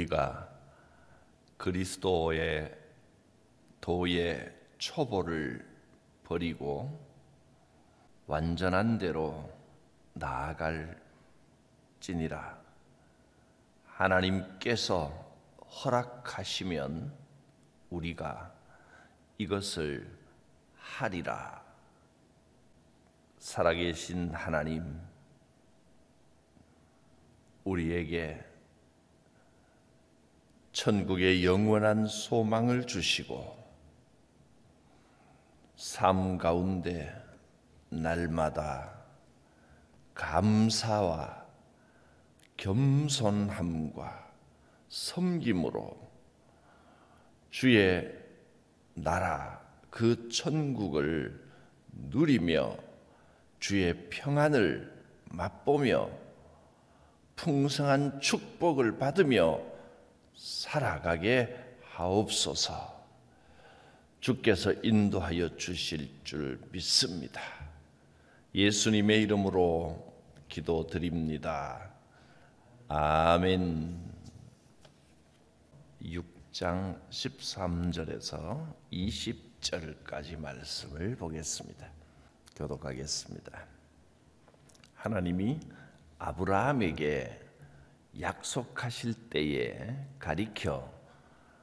우리가 그리스도의 도의 초보를 버리고 완전한 대로 나아갈지니라. 하나님께서 허락하시면 우리가 이것을 하리라. 살아계신 하나님, 우리에게 천국의 영원한 소망을 주시고 삶 가운데 날마다 감사와 겸손함과 섬김으로 주의 나라 그 천국을 누리며 주의 평안을 맛보며 풍성한 축복을 받으며 살아가게 하옵소서. 주께서 인도하여 주실 줄 믿습니다. 예수님의 이름으로 기도드립니다. 아멘. 6장 13절에서 20절까지 말씀을 보겠습니다. 교독하겠습니다. 하나님이 아브라함에게 약속하실 때에 가리켜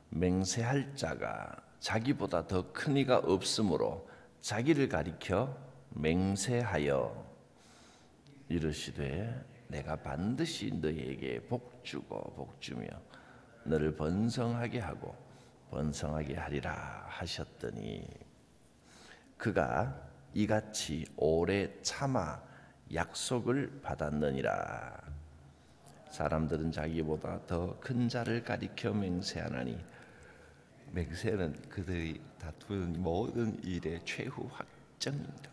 맹세할 자가 자기보다 더 큰 이가 없으므로 자기를 가리켜 맹세하여 이르시되 내가 반드시 너에게 복주며 너를 번성하게 하고 번성하게 하리라 하셨더니 그가 이같이 오래 참아 약속을 받았느니라. 사람들은 자기보다 더 큰 자를 가리켜 맹세하나니 맹세는 그들이 다투는 모든 일의 최후 확정입니다.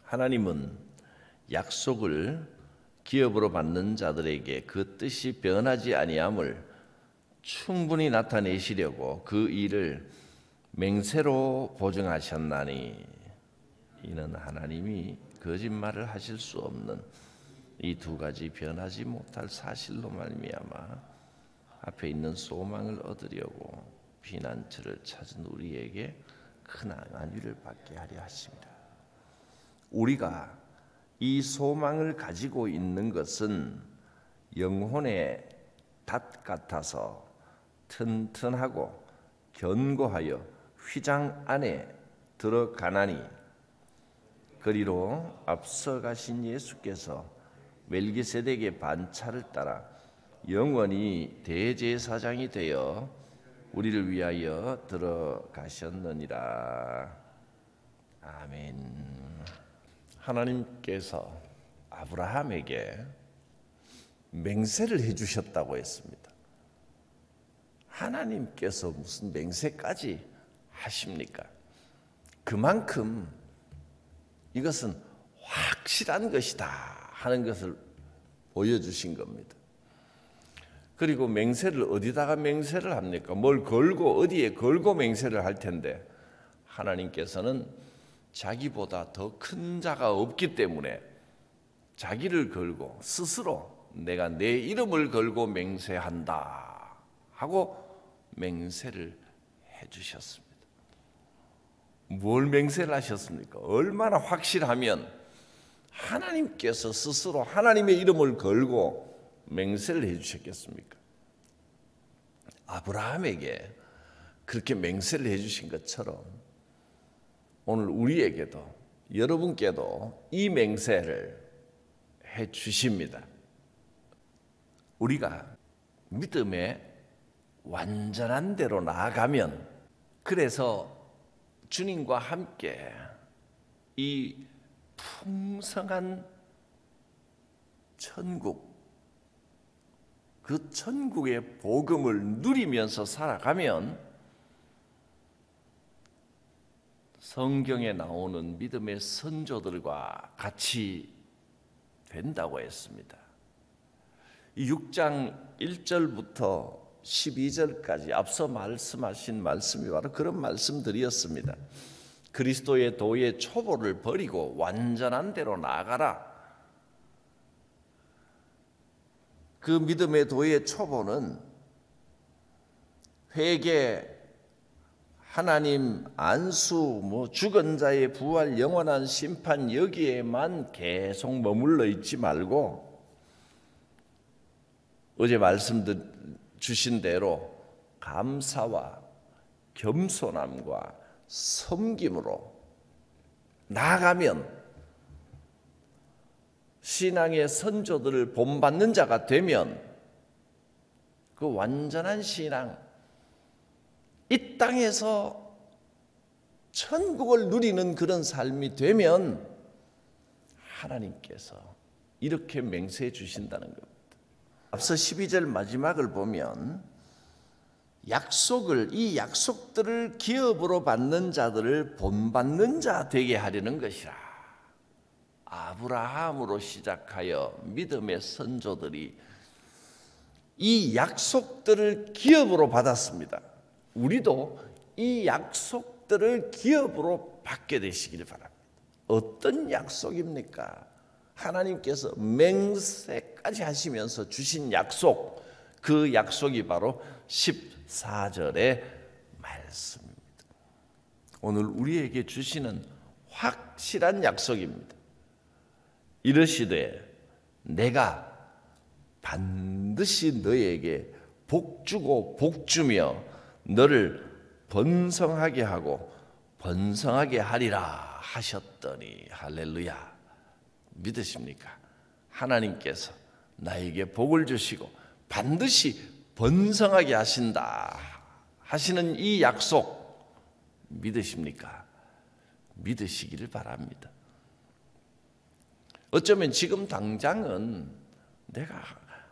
하나님은 약속을 기업으로 받는 자들에게 그 뜻이 변하지 아니함을 충분히 나타내시려고 그 일을 맹세로 보증하셨나니 이는 하나님이 거짓말을 하실 수 없는 이 두 가지 변하지 못할 사실로 말미암아 앞에 있는 소망을 얻으려고 피난처를 찾은 우리에게 큰 안위를 받게 하려 하십니다. 우리가 이 소망을 가지고 있는 것은 영혼의 닷 같아서 튼튼하고 견고하여 휘장 안에 들어가나니 그리로 앞서 가신 예수께서 멜기세덱의 반차를 따라 영원히 대제사장이 되어 우리를 위하여 들어가셨느니라. 아멘. 하나님께서 아브라함에게 맹세를 해주셨다고 했습니다. 하나님께서 무슨 맹세까지 하십니까? 그만큼 이것은 확실한 것이다 하는 것을 보여주신 겁니다. 그리고 맹세를 어디다가 맹세를 합니까? 뭘 걸고 어디에 걸고 맹세를 할 텐데 하나님께서는 자기보다 더 큰 자가 없기 때문에 자기를 걸고 스스로 내가 내 이름을 걸고 맹세한다 하고 맹세를 해주셨습니다. 뭘 맹세를 하셨습니까? 얼마나 확실하면 하나님께서 스스로 하나님의 이름을 걸고 맹세를 해주셨겠습니까? 아브라함에게 그렇게 맹세를 해주신 것처럼 오늘 우리에게도 여러분께도 이 맹세를 해주십니다. 우리가 믿음의 완전한 대로 나아가면 그래서 주님과 함께 이 풍성한 천국 그 천국의 복음을 누리면서 살아가면 성경에 나오는 믿음의 선조들과 같이 된다고 했습니다. 6장 1절부터 12절까지 앞서 말씀하신 말씀이 바로 그런 말씀들이었습니다. 그리스도의 도의 초보를 버리고 완전한 대로 나아가라. 그 믿음의 도의 초보는 회개, 하나님 안수, 죽은 자의 부활, 영원한 심판 여기에만 계속 머물러 있지 말고 어제 말씀 주신 대로 감사와 겸손함과 섬김으로 나아가면 신앙의 선조들을 본받는 자가 되면 그 완전한 신앙, 이 땅에서 천국을 누리는 그런 삶이 되면 하나님께서 이렇게 맹세해 주신다는 겁니다. 앞서 12절 마지막을 보면 이 약속들을 기업으로 받는 자들을 본받는 자 되게 하려는 것이라. 아브라함으로 시작하여 믿음의 선조들이 이 약속들을 기업으로 받았습니다. 우리도 이 약속들을 기업으로 받게 되시기를 바랍니다. 어떤 약속입니까? 하나님께서 맹세까지 하시면서 주신 약속, 그 약속이 바로 14절의 말씀입니다. 오늘 우리에게 주시는 확실한 약속입니다. 이르시되 내가 반드시 너에게 복주고 복주며 너를 번성하게 하고 번성하게 하리라 하셨더니 할렐루야. 믿으십니까? 하나님께서 나에게 복을 주시고 반드시 번성하게 하신다 하시는 이 약속 믿으십니까? 믿으시기를 바랍니다. 어쩌면 지금 당장은 내가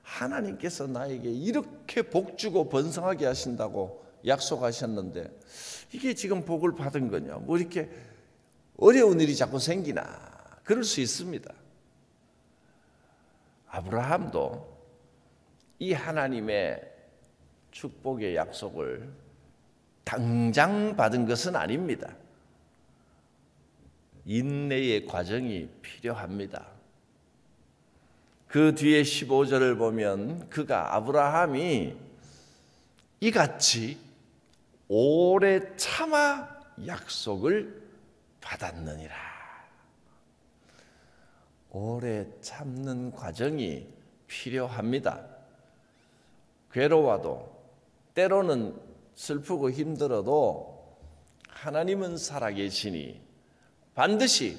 하나님께서 나에게 이렇게 복 주고 번성하게 하신다고 약속하셨는데 이게 지금 복을 받은 거냐? 뭐 이렇게 어려운 일이 자꾸 생기나? 그럴 수 있습니다. 아브라함도 이 하나님의 축복의 약속을 당장 받은 것은 아닙니다. 인내의 과정이 필요합니다. 그 뒤에 15절을 보면 아브라함이 이같이 오래 참아 약속을 받았느니라. 오래 참는 과정이 필요합니다. 괴로워도 때로는 슬프고 힘들어도 하나님은 살아계시니 반드시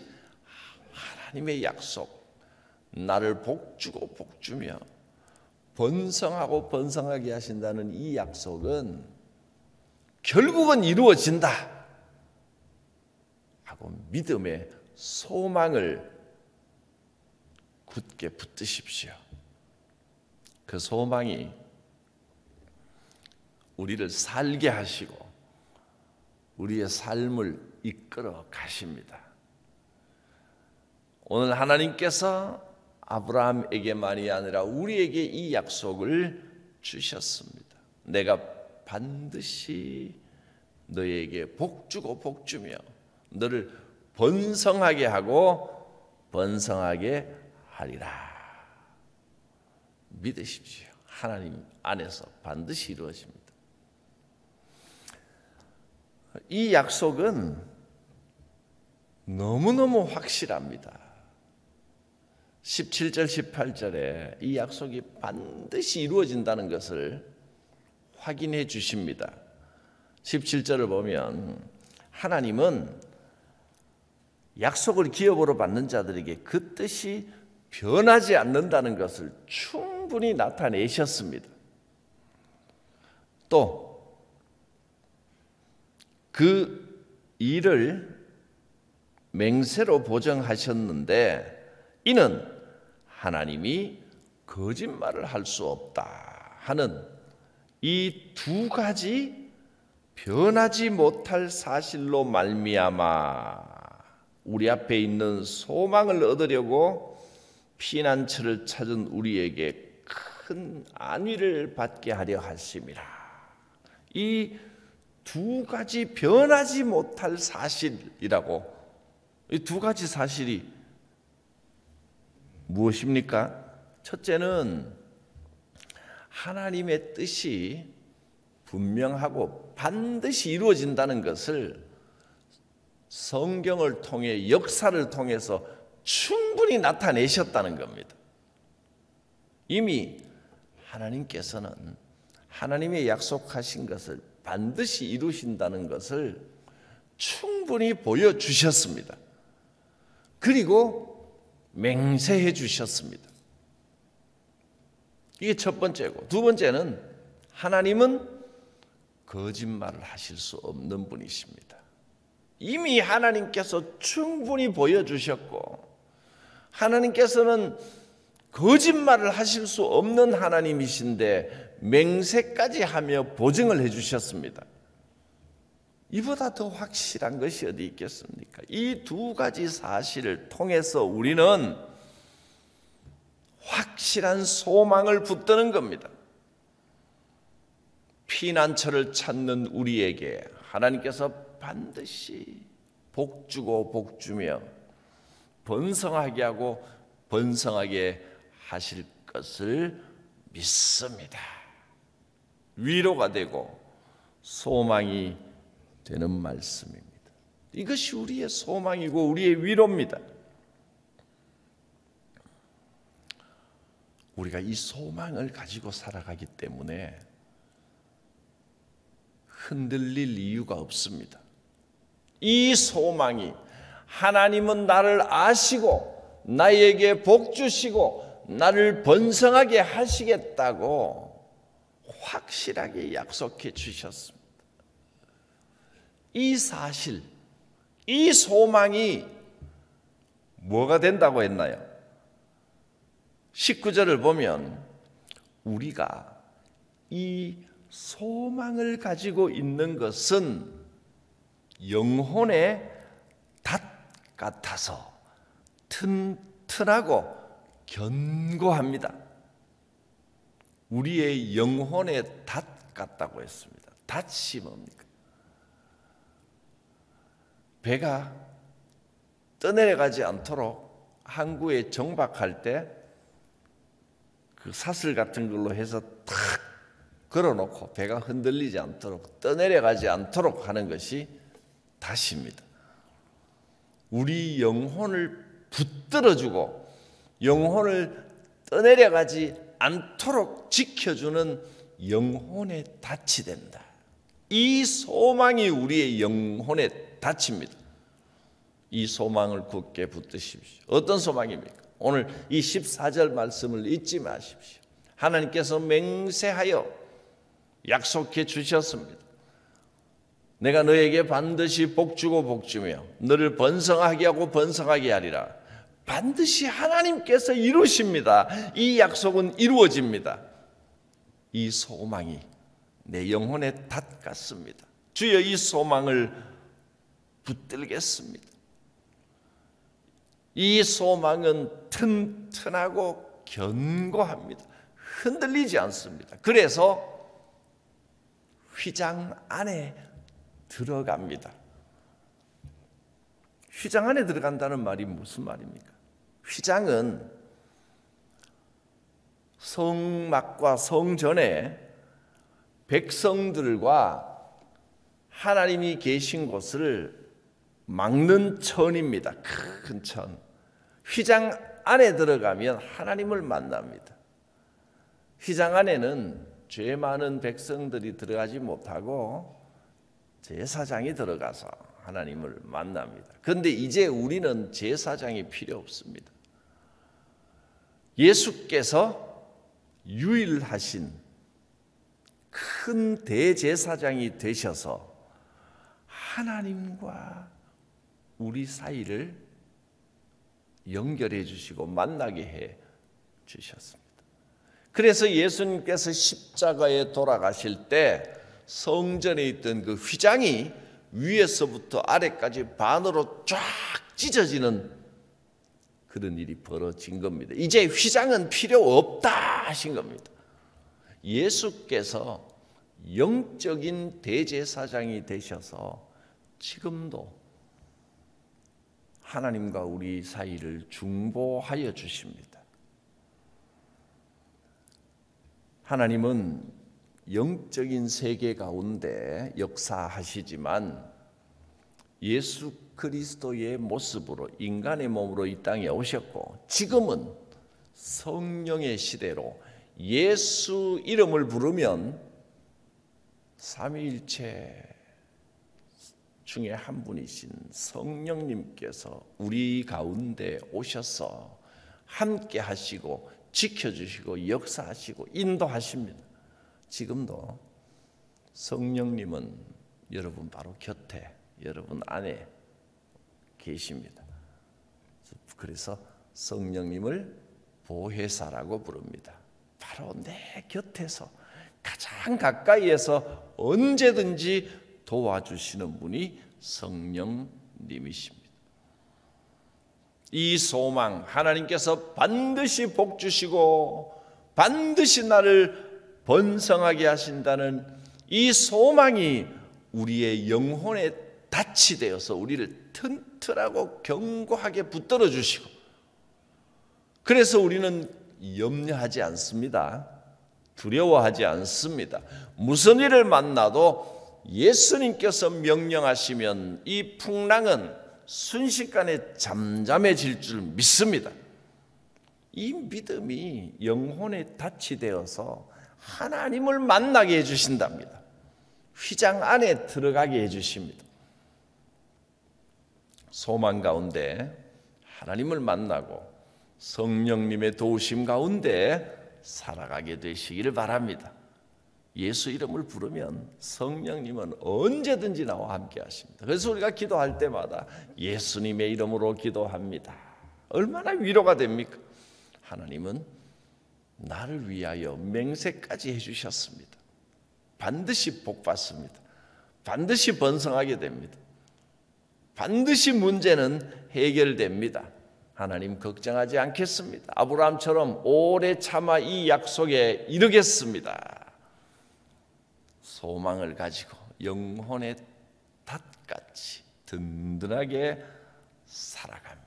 하나님의 약속, 나를 복주고 복주며 번성하고 번성하게 하신다는 이 약속은 결국은 이루어진다 하고 믿음의 소망을 굳게 붙드십시오. 그 소망이 우리를 살게 하시고 우리의 삶을 이끌어 가십니다. 오늘 하나님께서 아브라함에게만이 아니라 우리에게 이 약속을 주셨습니다. 내가 반드시 너에게 복주고 복주며 너를 번성하게 하고 번성하게 하리라. 믿으십시오. 하나님 안에서 반드시 이루어집니다. 이 약속은 너무너무 확실합니다. 17절 18절에 이 약속이 반드시 이루어진다는 것을 확인해 주십니다. 17절을 보면 하나님은 약속을 기업으로 받는 자들에게 그 뜻이 변하지 않는다는 것을 충분히 나타내셨습니다. 또 그 일을 맹세로 보정하셨는데 이는 하나님이 거짓말을 할 수 없다 하는 이 두 가지 변하지 못할 사실로 말미암아 우리 앞에 있는 소망을 얻으려고 피난처를 찾은 우리에게 큰 안위를 받게 하려 하심이라. 이 두 가지 변하지 못할 사실이라고, 이 두 가지 사실이 무엇입니까? 첫째는 하나님의 뜻이 분명하고 반드시 이루어진다는 것을 성경을 통해 역사를 통해서 충분히 나타내셨다는 겁니다. 이미 하나님께서는 하나님의 약속하신 것을 반드시 이루신다는 것을 충분히 보여주셨습니다. 그리고 맹세해 주셨습니다. 이게 첫 번째고, 두 번째는 하나님은 거짓말을 하실 수 없는 분이십니다. 이미 하나님께서 충분히 보여주셨고, 하나님께서는 거짓말을 하실 수 없는 하나님이신데 맹세까지 하며 보증을 해주셨습니다. 이보다 더 확실한 것이 어디 있겠습니까? 이 두 가지 사실을 통해서 우리는 확실한 소망을 붙드는 겁니다. 피난처를 찾는 우리에게 하나님께서 반드시 복주고 복주며 번성하게 하고 번성하게 하실 것을 믿습니다. 위로가 되고 소망이 되는 말씀입니다. 이것이 우리의 소망이고 우리의 위로입니다. 우리가 이 소망을 가지고 살아가기 때문에 흔들릴 이유가 없습니다. 이 소망이 하나님은 나를 아시고 나에게 복 주시고 나를 번성하게 하시겠다고 확실하게 약속해 주셨습니다. 이 사실, 이 소망이 뭐가 된다고 했나요? 19절을 보면 우리가 이 소망을 가지고 있는 것은 영혼의 닷 같아서 튼튼하고 견고합니다. 우리의 영혼의 닷 같다고 했습니다. 닷이 뭡니까? 배가 떠내려가지 않도록 항구에 정박할 때 그 사슬 같은 걸로 해서 탁 걸어놓고 배가 흔들리지 않도록 떠내려가지 않도록 하는 것이 닷입니다. 우리 영혼을 붙들어주고 영혼을 떠내려가지 않도록 지켜주는 영혼의 닻이 된다. 이 소망이 우리의 영혼의 닻입니다. 이 소망을 굳게 붙드십시오. 어떤 소망입니까? 오늘 이 14절 말씀을 잊지 마십시오. 하나님께서 맹세하여 약속해 주셨습니다. 내가 너에게 반드시 복주고 복주며 너를 번성하게 하고 번성하게 하리라. 반드시 하나님께서 이루십니다. 이 약속은 이루어집니다. 이 소망이 내 영혼의 닷 같습니다. 주여, 이 소망을 붙들겠습니다. 이 소망은 튼튼하고 견고합니다. 흔들리지 않습니다. 그래서 휘장 안에 들어갑니다. 휘장 안에 들어간다는 말이 무슨 말입니까? 휘장은 성막과 성전에 백성들과 하나님이 계신 곳을 막는 천입니다. 큰 천. 휘장 안에 들어가면 하나님을 만납니다. 휘장 안에는 죄 많은 백성들이 들어가지 못하고 제사장이 들어가서 하나님을 만납니다. 그런데 이제 우리는 제사장이 필요 없습니다. 예수께서 유일하신 큰 대제사장이 되셔서 하나님과 우리 사이를 연결해 주시고 만나게 해 주셨습니다. 그래서 예수님께서 십자가에 돌아가실 때 성전에 있던 그 휘장이 위에서부터 아래까지 반으로 쫙 찢어지는 그런 일이 벌어진 겁니다. 이제 휘장은 필요 없다 하신 겁니다. 예수께서 영적인 대제사장이 되셔서 지금도 하나님과 우리 사이를 중보하여 주십니다. 하나님은 영적인 세계 가운데 역사하시지만 예수 그리스도의 모습으로 인간의 몸으로 이 땅에 오셨고 지금은 성령의 시대로 예수 이름을 부르면 삼위일체 중에 한 분이신 성령님께서 우리 가운데 오셔서 함께 하시고 지켜주시고 역사하시고 인도하십니다. 지금도 성령님은 여러분 바로 곁에, 여러분 안에 계십니다. 그래서 성령님을 보혜사라고 부릅니다. 바로 내 곁에서 가장 가까이에서 언제든지 도와주시는 분이 성령님이십니다. 이 소망, 하나님께서 반드시 복 주시고 반드시 나를 번성하게 하신다는 이 소망이 우리의 영혼에 닻이 되어서 우리를 튼튼하고 견고하게 붙들어 주시고, 그래서 우리는 염려하지 않습니다. 두려워하지 않습니다. 무슨 일을 만나도 예수님께서 명령하시면 이 풍랑은 순식간에 잠잠해질 줄 믿습니다. 이 믿음이 영혼의 닻이 되어서 하나님을 만나게 해주신답니다. 휘장 안에 들어가게 해주십니다. 소망 가운데 하나님을 만나고 성령님의 도우심 가운데 살아가게 되시기를 바랍니다. 예수 이름을 부르면 성령님은 언제든지 나와 함께 하십니다. 그래서 우리가 기도할 때마다 예수님의 이름으로 기도합니다. 얼마나 위로가 됩니까? 하나님은 나를 위하여 맹세까지 해주셨습니다. 반드시 복 받습니다. 반드시 번성하게 됩니다. 반드시 문제는 해결됩니다. 하나님 걱정하지 않겠습니다. 아브라함처럼 오래 참아 이 약속에 이르겠습니다. 소망을 가지고 영혼의 닷같이 든든하게 살아갑니다.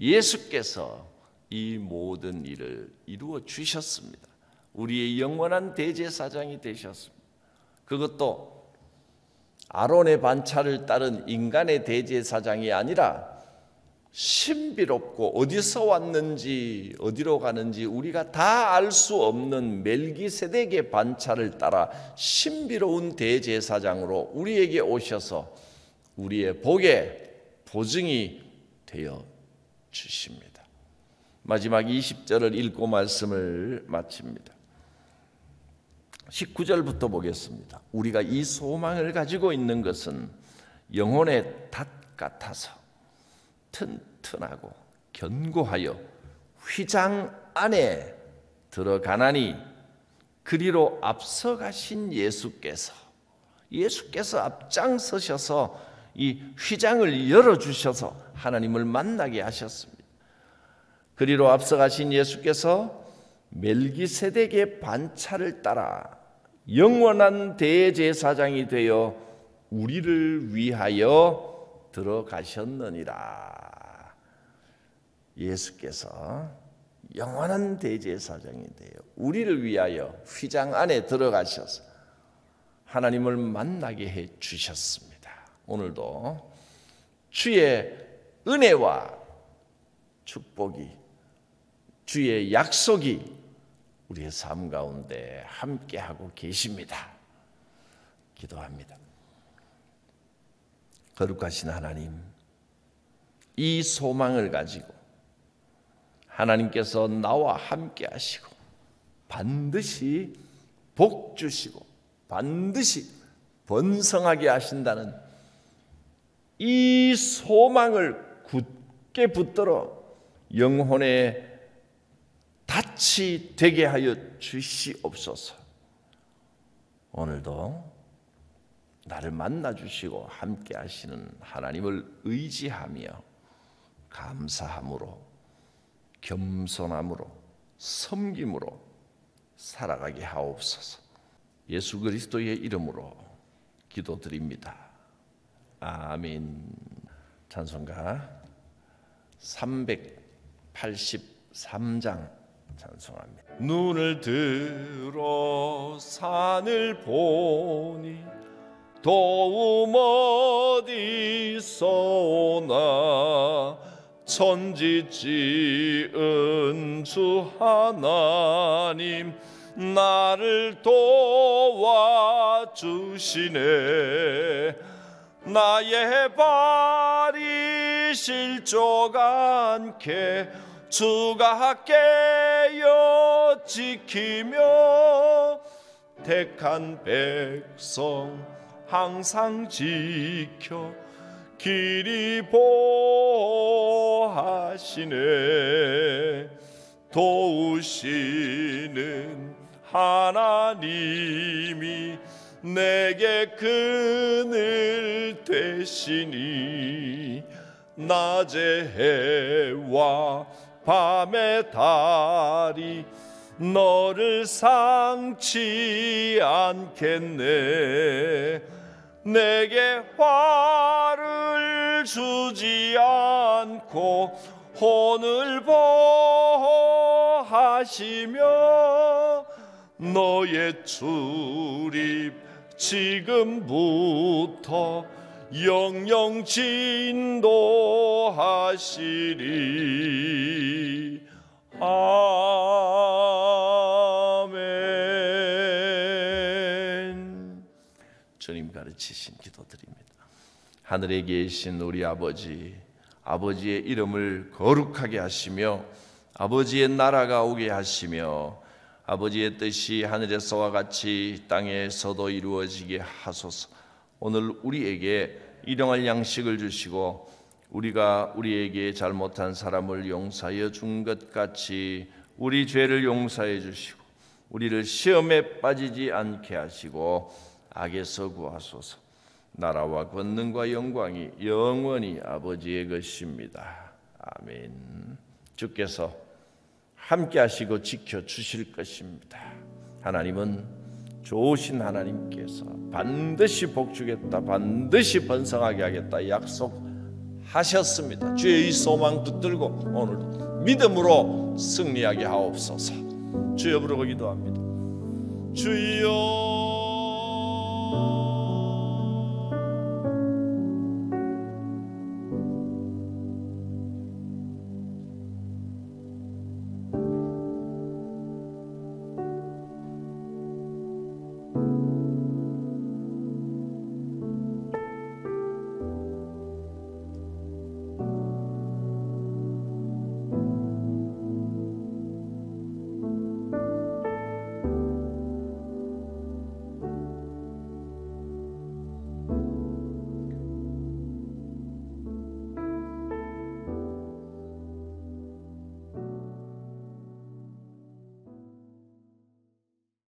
예수께서 이 모든 일을 이루어 주셨습니다. 우리의 영원한 대제사장이 되셨습니다. 그것도 아론의 반차를 따른 인간의 대제사장이 아니라 신비롭고 어디서 왔는지 어디로 가는지 우리가 다 알 수 없는 멜기세덱의 반차를 따라 신비로운 대제사장으로 우리에게 오셔서 우리의 복의 보증이 되어 주십니다. 마지막 20절을 읽고 말씀을 마칩니다. 19절부터 보겠습니다. 우리가 이 소망을 가지고 있는 것은 영혼의 닷 같아서 튼튼하고 견고하여 휘장 안에 들어가나니 그리로 앞서가신 예수께서 앞장서셔서 이 휘장을 열어주셔서 하나님을 만나게 하셨습니다. 그리로 앞서가신 예수께서 멜기세덱의 반차를 따라 영원한 대제사장이 되어 우리를 위하여 들어가셨느니라. 예수께서 영원한 대제사장이 되어 우리를 위하여 휘장 안에 들어가셔서 하나님을 만나게 해 주셨습니다. 오늘도 주의 은혜와 축복이, 주의 약속이 우리의 삶 가운데 함께하고 계십니다. 기도합니다. 거룩하신 하나님, 이 소망을 가지고 하나님께서 나와 함께 하시고 반드시 복 주시고 반드시 번성하게 하신다는 이 소망을 굳게 붙들어 영혼의 닻이 되게 하여 주시옵소서. 오늘도 나를 만나 주시고 함께 하시는 하나님을 의지하며 감사함으로 겸손함으로 섬김으로 살아가게 하옵소서. 예수 그리스도의 이름으로 기도드립니다. 아멘. 찬송가 383장 찬송합니다. 눈을 들어 산을 보니 도움 어디서 오나 천지 지은 주 하나님 나를 도와주시네. 나의 발이 실족 않게 주가 깨어 지키며 택한 백성 항상 지켜 길이 보호하시네. 도우시는 하나님이 내게 그늘 되시니 낮의 해와 밤의 달이 너를 상치 않겠네. 내게 화를 주지 않고 혼을 보호하시며 너의 출입 지금부터 영영 진도하시리. 아멘. 주님 가르치신 기도드립니다. 하늘에 계신 우리 아버지, 아버지의 이름을 거룩하게 하시며 아버지의 나라가 오게 하시며 아버지의 뜻이 하늘에서와 같이 땅에서도 이루어지게 하소서. 오늘 우리에게 일용할 양식을 주시고 우리가 우리에게 잘못한 사람을 용서하여 준 것 같이 우리 죄를 용서해 주시고 우리를 시험에 빠지지 않게 하시고 악에서 구하소서. 나라와 권능과 영광이 영원히 아버지의 것입니다. 아멘. 주께서 함께 하시고 지켜주실 것입니다. 하나님은 좋으신 하나님께서 반드시 복주겠다, 반드시 번성하게 하겠다 약속하셨습니다. 주의 이 소망 붙들고 오늘 믿음으로 승리하게 하옵소서. 주여 부르고 기도합니다. 주여.